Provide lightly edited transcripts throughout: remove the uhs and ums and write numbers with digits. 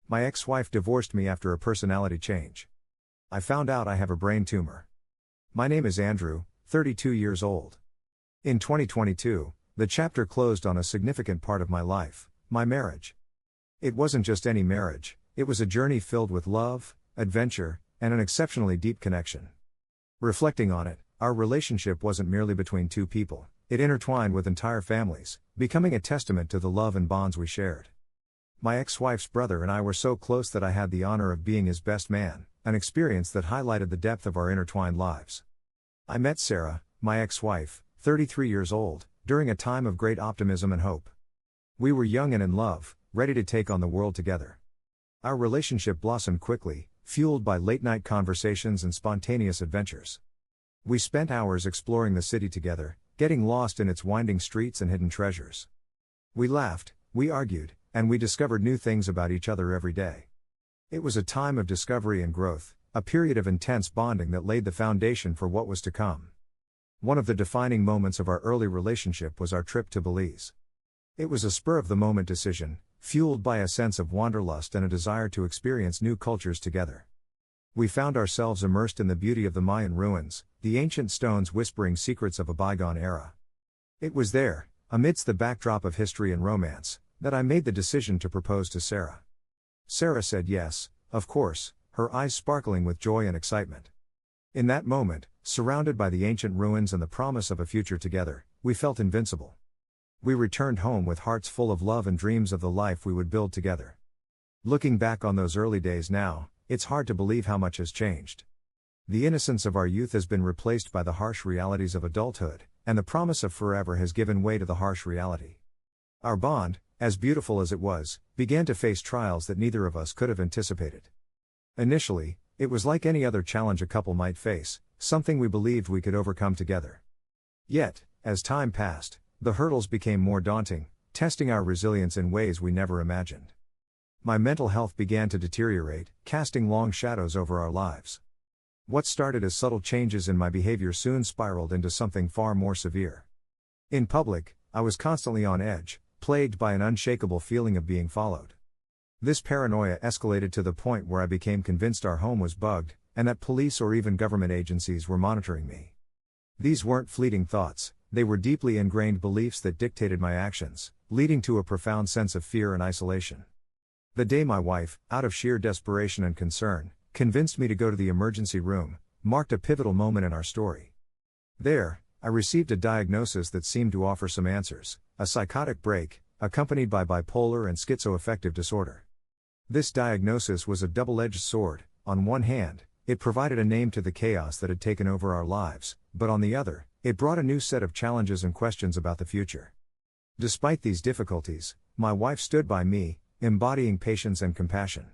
My ex-wife divorced me after a personality change. I found out I have a brain tumor. My name is Andrew, 32 years old. In 2022, the chapter closed on a significant part of my life, my marriage. It wasn't just any marriage, it was a journey filled with love, adventure, and an exceptionally deep connection. Reflecting on it, our relationship wasn't merely between two people, it intertwined with entire families, becoming a testament to the love and bonds we shared. My ex-wife's brother and I were so close that I had the honor of being his best man, an experience that highlighted the depth of our intertwined lives. I met Sarah, my ex-wife, 33 years old, during a time of great optimism and hope. We were young and in love, ready to take on the world together. Our relationship blossomed quickly, fueled by late-night conversations and spontaneous adventures. We spent hours exploring the city together, getting lost in its winding streets and hidden treasures. We laughed, we argued, and we discovered new things about each other every day. It was a time of discovery and growth, a period of intense bonding that laid the foundation for what was to come. One of the defining moments of our early relationship was our trip to Belize. It was a spur-of-the-moment decision, fueled by a sense of wanderlust and a desire to experience new cultures together. We found ourselves immersed in the beauty of the Mayan ruins, the ancient stones whispering secrets of a bygone era. It was there, amidst the backdrop of history and romance, that I made the decision to propose to Sarah. Sarah said yes, of course, her eyes sparkling with joy and excitement. In that moment, surrounded by the ancient ruins and the promise of a future together, we felt invincible. We returned home with hearts full of love and dreams of the life we would build together. Looking back on those early days now, it's hard to believe how much has changed. The innocence of our youth has been replaced by the harsh realities of adulthood, and the promise of forever has given way to the harsh reality. Our bond, as beautiful as it was, began to face trials that neither of us could have anticipated. Initially, it was like any other challenge a couple might face, something we believed we could overcome together. Yet, as time passed, the hurdles became more daunting, testing our resilience in ways we never imagined. My mental health began to deteriorate, casting long shadows over our lives. What started as subtle changes in my behavior soon spiraled into something far more severe. In public, I was constantly on edge, plagued by an unshakable feeling of being followed. This paranoia escalated to the point where I became convinced our home was bugged, and that police or even government agencies were monitoring me. These weren't fleeting thoughts, they were deeply ingrained beliefs that dictated my actions, leading to a profound sense of fear and isolation. The day my wife, out of sheer desperation and concern, convinced me to go to the emergency room, marked a pivotal moment in our story. There, I received a diagnosis that seemed to offer some answers: a psychotic break, accompanied by bipolar and schizoaffective disorder. This diagnosis was a double-edged sword. On one hand, it provided a name to the chaos that had taken over our lives, but on the other, it brought a new set of challenges and questions about the future. Despite these difficulties, my wife stood by me, embodying patience and compassion.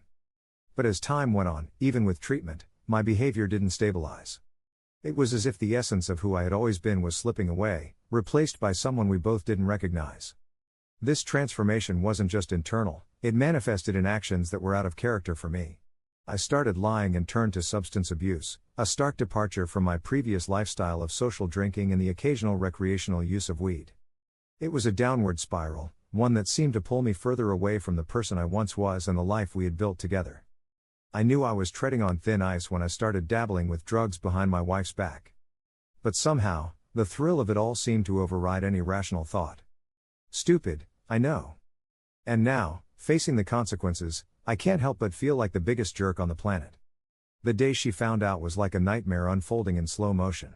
But as time went on, even with treatment, my behavior didn't stabilize. It was as if the essence of who I had always been was slipping away, replaced by someone we both didn't recognize. This transformation wasn't just internal, it manifested in actions that were out of character for me. I started lying and turned to substance abuse, a stark departure from my previous lifestyle of social drinking and the occasional recreational use of weed. It was a downward spiral, one that seemed to pull me further away from the person I once was and the life we had built together. I knew I was treading on thin ice when I started dabbling with drugs behind my wife's back. But somehow, the thrill of it all seemed to override any rational thought. Stupid, I know. And now, facing the consequences, I can't help but feel like the biggest jerk on the planet. The day she found out was like a nightmare unfolding in slow motion.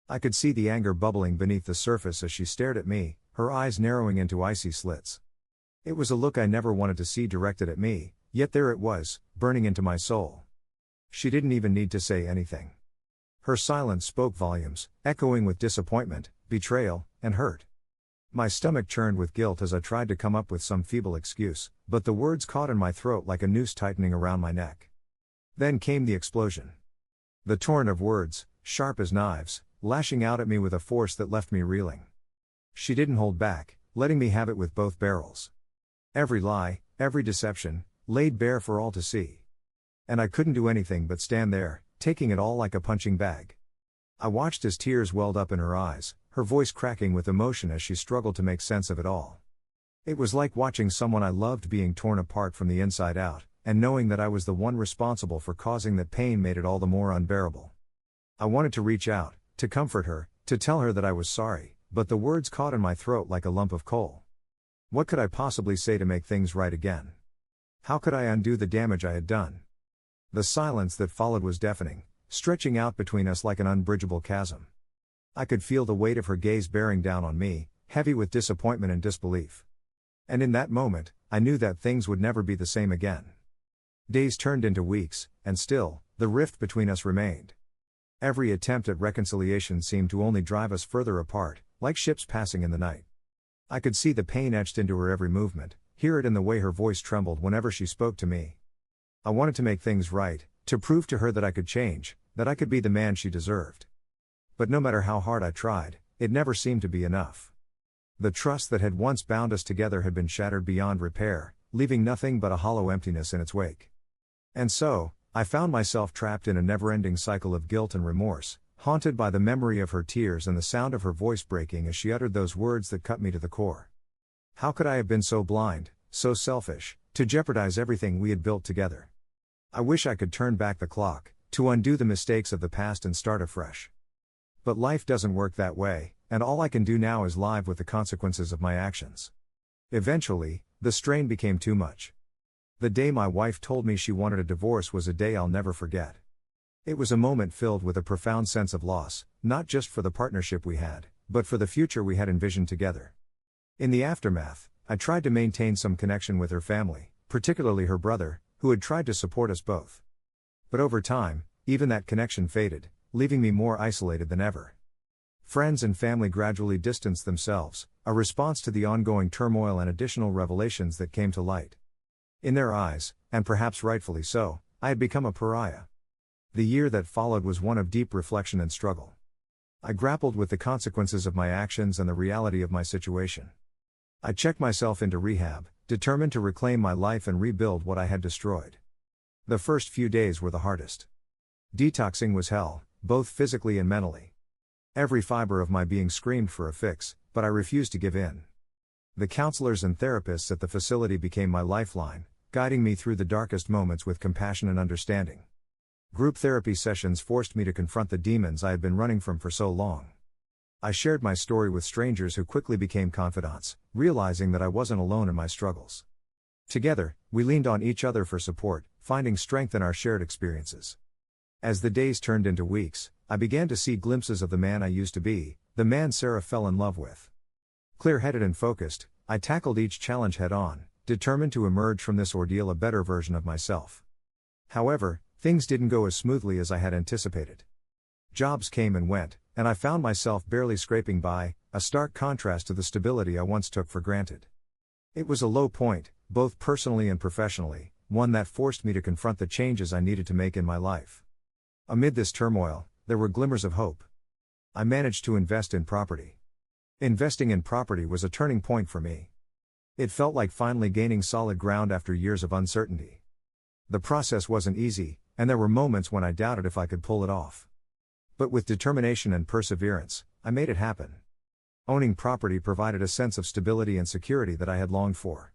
I could see the anger bubbling beneath the surface as she stared at me, her eyes narrowing into icy slits. It was a look I never wanted to see directed at me, yet there it was, burning into my soul. She didn't even need to say anything. Her silence spoke volumes, echoing with disappointment, betrayal, and hurt. My stomach churned with guilt as I tried to come up with some feeble excuse, but the words caught in my throat like a noose tightening around my neck. Then came the explosion. The torrent of words, sharp as knives, lashing out at me with a force that left me reeling. She didn't hold back, letting me have it with both barrels. Every lie, every deception, laid bare for all to see. And I couldn't do anything but stand there, taking it all like a punching bag. I watched as tears welled up in her eyes, her voice cracking with emotion as she struggled to make sense of it all. It was like watching someone I loved being torn apart from the inside out, and knowing that I was the one responsible for causing that pain made it all the more unbearable. I wanted to reach out, to comfort her, to tell her that I was sorry, but the words caught in my throat like a lump of coal. What could I possibly say to make things right again? How could I undo the damage I had done? The silence that followed was deafening, stretching out between us like an unbridgeable chasm. I could feel the weight of her gaze bearing down on me, heavy with disappointment and disbelief. And in that moment, I knew that things would never be the same again. Days turned into weeks, and still, the rift between us remained. Every attempt at reconciliation seemed to only drive us further apart, like ships passing in the night. I could see the pain etched into her every movement, hear it in the way her voice trembled whenever she spoke to me. I wanted to make things right, to prove to her that I could change, that I could be the man she deserved. But no matter how hard I tried, it never seemed to be enough. The trust that had once bound us together had been shattered beyond repair, leaving nothing but a hollow emptiness in its wake. And so, I found myself trapped in a never-ending cycle of guilt and remorse, haunted by the memory of her tears and the sound of her voice breaking as she uttered those words that cut me to the core. How could I have been so blind, so selfish, to jeopardize everything we had built together? I wish I could turn back the clock, to undo the mistakes of the past and start afresh. But life doesn't work that way, and all I can do now is live with the consequences of my actions. Eventually, the strain became too much. The day my wife told me she wanted a divorce was a day I'll never forget. It was a moment filled with a profound sense of loss, not just for the partnership we had, but for the future we had envisioned together. In the aftermath, I tried to maintain some connection with her family, particularly her brother, who had tried to support us both. But over time, even that connection faded, leaving me more isolated than ever. Friends and family gradually distanced themselves, a response to the ongoing turmoil and additional revelations that came to light. In their eyes, and perhaps rightfully so, I had become a pariah. The year that followed was one of deep reflection and struggle. I grappled with the consequences of my actions and the reality of my situation. I checked myself into rehab, determined to reclaim my life and rebuild what I had destroyed. The first few days were the hardest. Detoxing was hell, both physically and mentally. Every fiber of my being screamed for a fix, but I refused to give in. The counselors and therapists at the facility became my lifeline, guiding me through the darkest moments with compassion and understanding. Group therapy sessions forced me to confront the demons I had been running from for so long. I shared my story with strangers who quickly became confidants, realizing that I wasn't alone in my struggles. Together, we leaned on each other for support, finding strength in our shared experiences. As the days turned into weeks, I began to see glimpses of the man I used to be, the man Sarah fell in love with. Clear-headed and focused, I tackled each challenge head-on, determined to emerge from this ordeal a better version of myself. However, things didn't go as smoothly as I had anticipated. Jobs came and went, and I found myself barely scraping by, a stark contrast to the stability I once took for granted. It was a low point, both personally and professionally, one that forced me to confront the changes I needed to make in my life. Amid this turmoil, there were glimmers of hope. I managed to invest in property. Investing in property was a turning point for me. It felt like finally gaining solid ground after years of uncertainty. The process wasn't easy, and there were moments when I doubted if I could pull it off. But with determination and perseverance, I made it happen. Owning property provided a sense of stability and security that I had longed for.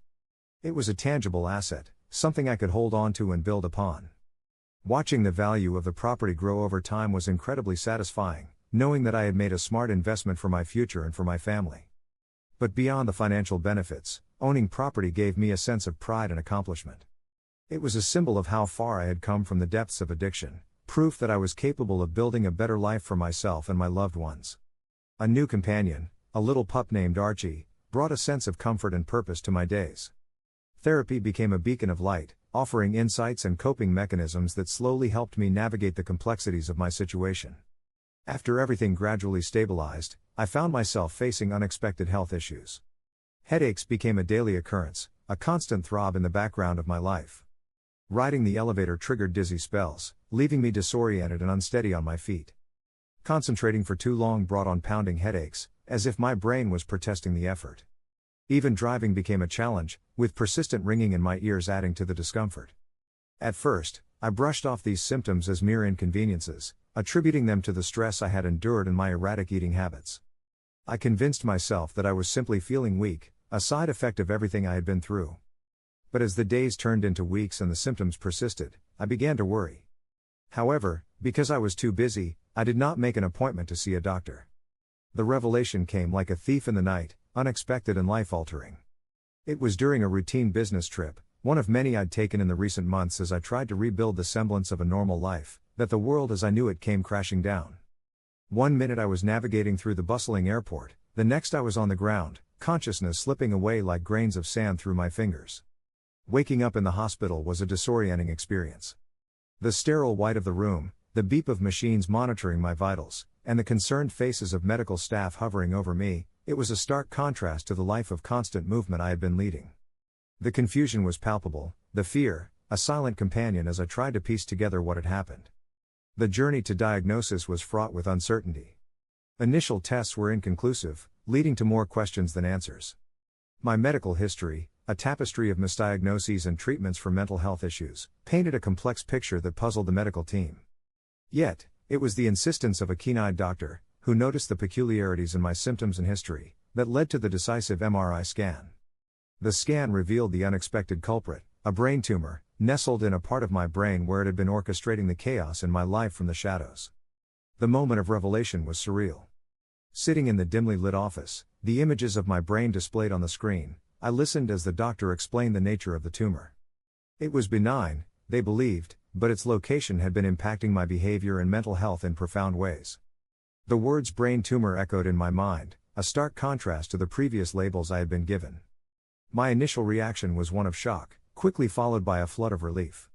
It was a tangible asset, something I could hold on to and build upon. Watching the value of the property grow over time was incredibly satisfying, knowing that I had made a smart investment for my future and for my family. But beyond the financial benefits, owning property gave me a sense of pride and accomplishment. It was a symbol of how far I had come from the depths of addiction, proof that I was capable of building a better life for myself and my loved ones. A new companion, a little pup named Archie, brought a sense of comfort and purpose to my days. Therapy became a beacon of light, offering insights and coping mechanisms that slowly helped me navigate the complexities of my situation. After everything gradually stabilized, I found myself facing unexpected health issues. Headaches became a daily occurrence, a constant throb in the background of my life. Riding the elevator triggered dizzy spells, leaving me disoriented and unsteady on my feet. Concentrating for too long brought on pounding headaches, as if my brain was protesting the effort. Even driving became a challenge, with persistent ringing in my ears adding to the discomfort. At first, I brushed off these symptoms as mere inconveniences, attributing them to the stress I had endured and my erratic eating habits. I convinced myself that I was simply feeling weak, a side effect of everything I had been through. but as the days turned into weeks and the symptoms persisted, I began to worry. However, because I was too busy, I did not make an appointment to see a doctor. The revelation came like a thief in the night, unexpected and life-altering. It was during a routine business trip, one of many I'd taken in the recent months as I tried to rebuild the semblance of a normal life, that the world as I knew it came crashing down. One minute I was navigating through the bustling airport, the next I was on the ground, consciousness slipping away like grains of sand through my fingers. Waking up in the hospital was a disorienting experience. The sterile white of the room, the beep of machines monitoring my vitals, and the concerned faces of medical staff hovering over me, it was a stark contrast to the life of constant movement I had been leading. The confusion was palpable, the fear, a silent companion as I tried to piece together what had happened. The journey to diagnosis was fraught with uncertainty. Initial tests were inconclusive, leading to more questions than answers. My medical history, a tapestry of misdiagnoses and treatments for mental health issues, painted a complex picture that puzzled the medical team. Yet, it was the insistence of a keen-eyed doctor, who noticed the peculiarities in my symptoms and history, that led to the decisive MRI scan. The scan revealed the unexpected culprit, a brain tumor, nestled in a part of my brain where it had been orchestrating the chaos in my life from the shadows. The moment of revelation was surreal. Sitting in the dimly lit office, the images of my brain displayed on the screen, I listened as the doctor explained the nature of the tumor. It was benign, they believed, but its location had been impacting my behavior and mental health in profound ways. The words brain tumor echoed in my mind, a stark contrast to the previous labels I had been given. My initial reaction was one of shock, quickly followed by a flood of relief.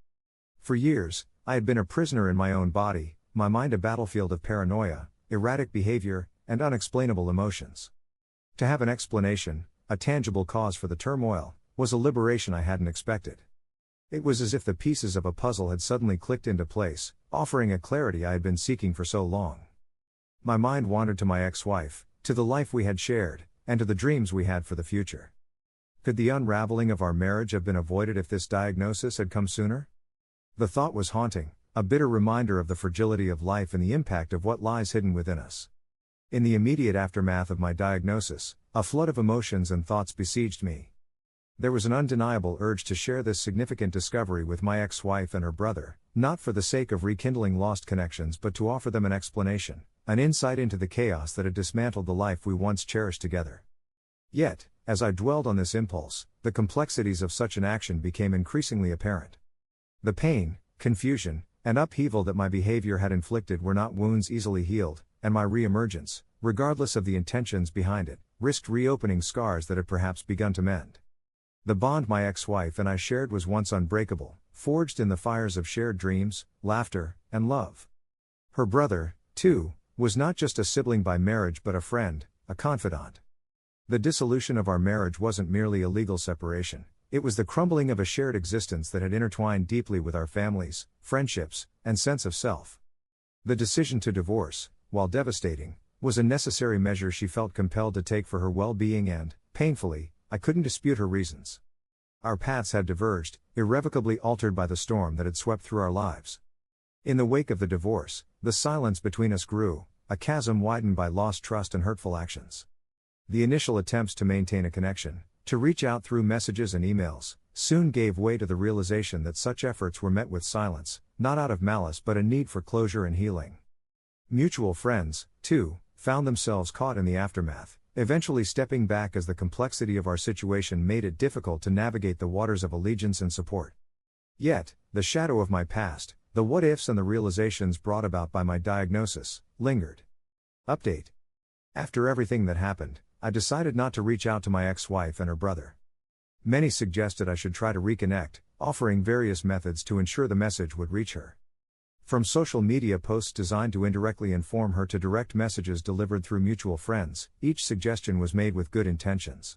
For years, I had been a prisoner in my own body, my mind a battlefield of paranoia, erratic behavior, and unexplainable emotions. To have an explanation, a tangible cause for the turmoil, was a liberation I hadn't expected. It was as if the pieces of a puzzle had suddenly clicked into place, offering a clarity I had been seeking for so long. My mind wandered to my ex-wife, to the life we had shared, and to the dreams we had for the future. Could the unraveling of our marriage have been avoided if this diagnosis had come sooner? The thought was haunting, a bitter reminder of the fragility of life and the impact of what lies hidden within us. In the immediate aftermath of my diagnosis, a flood of emotions and thoughts besieged me. There was an undeniable urge to share this significant discovery with my ex-wife and her brother, not for the sake of rekindling lost connections but to offer them an explanation, an insight into the chaos that had dismantled the life we once cherished together. Yet, as I dwelled on this impulse, the complexities of such an action became increasingly apparent. The pain, confusion, and upheaval that my behavior had inflicted were not wounds easily healed, and my re-emergence, regardless of the intentions behind it, risked reopening scars that had perhaps begun to mend. The bond my ex-wife and I shared was once unbreakable, forged in the fires of shared dreams, laughter, and love. Her brother, too, was not just a sibling by marriage but a friend, a confidant. The dissolution of our marriage wasn't merely a legal separation, it was the crumbling of a shared existence that had intertwined deeply with our families, friendships, and sense of self. The decision to divorce, while devastating, was a necessary measure she felt compelled to take for her well-being and, painfully, I couldn't dispute her reasons. Our paths had diverged, irrevocably altered by the storm that had swept through our lives. In the wake of the divorce, the silence between us grew, a chasm widened by lost trust and hurtful actions. The initial attempts to maintain a connection, to reach out through messages and emails, soon gave way to the realization that such efforts were met with silence, not out of malice but a need for closure and healing. Mutual friends, too, found themselves caught in the aftermath, eventually stepping back as the complexity of our situation made it difficult to navigate the waters of allegiance and support. Yet, the shadow of my past, the what-ifs and the realizations brought about by my diagnosis, lingered. Update. After everything that happened, I decided not to reach out to my ex-wife and her brother. Many suggested I should try to reconnect, offering various methods to ensure the message would reach her. From social media posts designed to indirectly inform her to direct messages delivered through mutual friends, each suggestion was made with good intentions.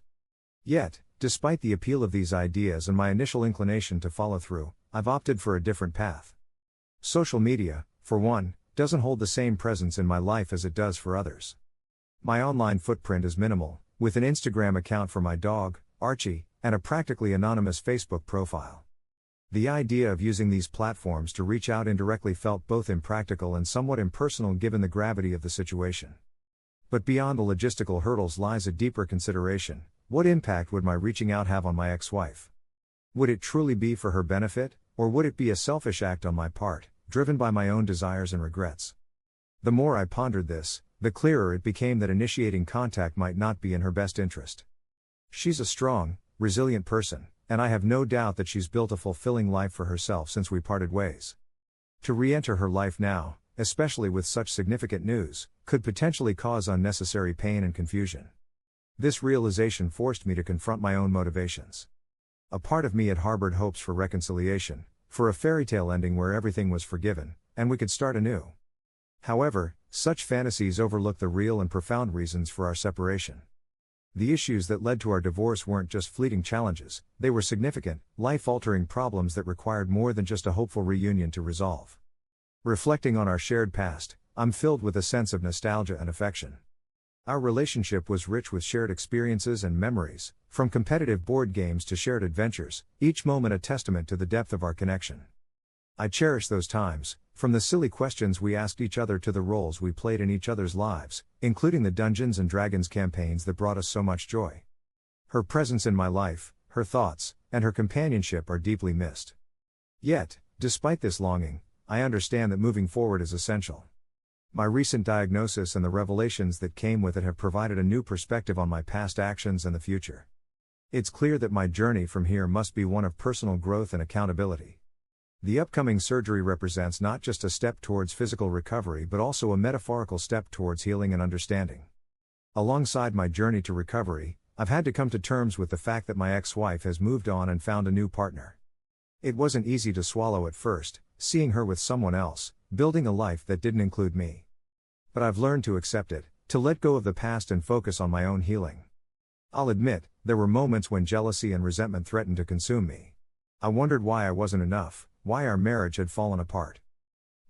Yet, despite the appeal of these ideas and my initial inclination to follow through, I've opted for a different path. Social media, for one, doesn't hold the same presence in my life as it does for others. My online footprint is minimal, with an Instagram account for my dog, Archie, and a practically anonymous Facebook profile. The idea of using these platforms to reach out indirectly felt both impractical and somewhat impersonal given the gravity of the situation. But beyond the logistical hurdles lies a deeper consideration: what impact would my reaching out have on my ex-wife? Would it truly be for her benefit, or would it be a selfish act on my part, driven by my own desires and regrets? The more I pondered this, the clearer it became that initiating contact might not be in her best interest. She's a strong, resilient person, and I have no doubt that she's built a fulfilling life for herself since we parted ways. To re-enter her life now, especially with such significant news, could potentially cause unnecessary pain and confusion. This realization forced me to confront my own motivations. A part of me had harbored hopes for reconciliation, for a fairy tale ending where everything was forgiven, and we could start anew. However, such fantasies overlook the real and profound reasons for our separation. The issues that led to our divorce weren't just fleeting challenges, they were significant, life-altering problems that required more than just a hopeful reunion to resolve. Reflecting on our shared past, I'm filled with a sense of nostalgia and affection. Our relationship was rich with shared experiences and memories, from competitive board games to shared adventures, each moment a testament to the depth of our connection. I cherish those times, from the silly questions we asked each other to the roles we played in each other's lives, including the Dungeons & Dragons campaigns that brought us so much joy. Her presence in my life, her thoughts, and her companionship are deeply missed. Yet, despite this longing, I understand that moving forward is essential. My recent diagnosis and the revelations that came with it have provided a new perspective on my past actions and the future. It's clear that my journey from here must be one of personal growth and accountability. The upcoming surgery represents not just a step towards physical recovery but also a metaphorical step towards healing and understanding. Alongside my journey to recovery, I've had to come to terms with the fact that my ex-wife has moved on and found a new partner. It wasn't easy to swallow at first, seeing her with someone else, building a life that didn't include me. But I've learned to accept it, to let go of the past and focus on my own healing. I'll admit, there were moments when jealousy and resentment threatened to consume me. I wondered why I wasn't enough, why our marriage had fallen apart.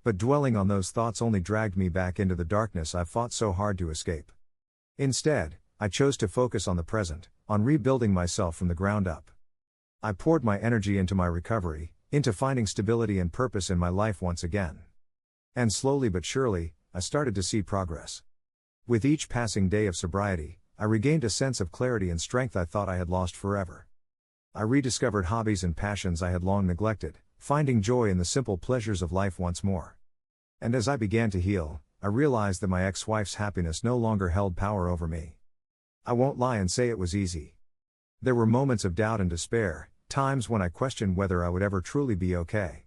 But dwelling on those thoughts only dragged me back into the darkness I've fought so hard to escape. Instead, I chose to focus on the present, on rebuilding myself from the ground up. I poured my energy into my recovery, into finding stability and purpose in my life once again. And slowly but surely, I started to see progress. With each passing day of sobriety, I regained a sense of clarity and strength I thought I had lost forever. I rediscovered hobbies and passions I had long neglected, finding joy in the simple pleasures of life once more. And as I began to heal, I realized that my ex-wife's happiness no longer held power over me. I won't lie and say it was easy. There were moments of doubt and despair, times when I questioned whether I would ever truly be okay.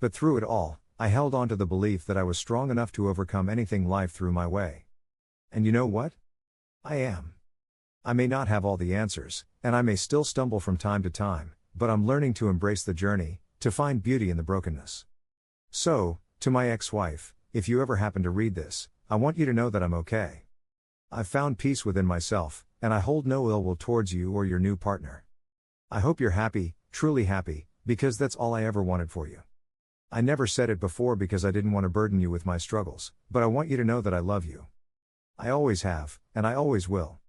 But through it all, I held on to the belief that I was strong enough to overcome anything life threw my way. And you know what? I am. I may not have all the answers, and I may still stumble from time to time, but I'm learning to embrace the journey, to find beauty in the brokenness. So, to my ex-wife, if you ever happen to read this, I want you to know that I'm okay. I've found peace within myself, and I hold no ill will towards you or your new partner. I hope you're happy, truly happy, because that's all I ever wanted for you. I never said it before because I didn't want to burden you with my struggles, but I want you to know that I love you. I always have, and I always will.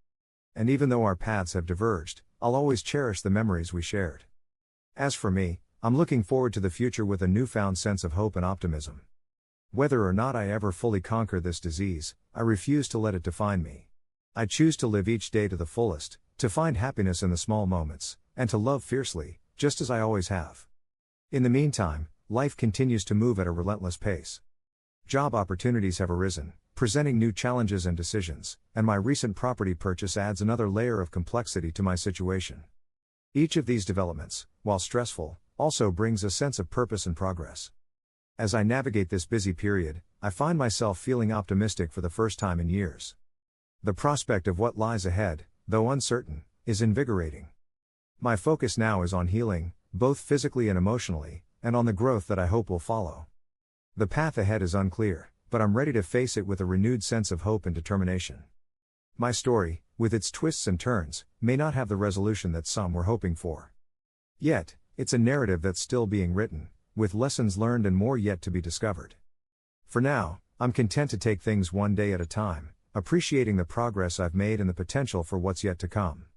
And even though our paths have diverged, I'll always cherish the memories we shared. As for me, I'm looking forward to the future with a newfound sense of hope and optimism. Whether or not I ever fully conquer this disease, I refuse to let it define me. I choose to live each day to the fullest, to find happiness in the small moments, and to love fiercely, just as I always have. In the meantime, life continues to move at a relentless pace. Job opportunities have arisen, presenting new challenges and decisions, and my recent property purchase adds another layer of complexity to my situation. Each of these developments, while stressful, also brings a sense of purpose and progress. As I navigate this busy period, I find myself feeling optimistic for the first time in years. The prospect of what lies ahead, though uncertain, is invigorating. My focus now is on healing, both physically and emotionally, and on the growth that I hope will follow. The path ahead is unclear, but I'm ready to face it with a renewed sense of hope and determination. My story, with its twists and turns, may not have the resolution that some were hoping for. Yet, it's a narrative that's still being written, with lessons learned and more yet to be discovered. For now, I'm content to take things one day at a time, appreciating the progress I've made and the potential for what's yet to come.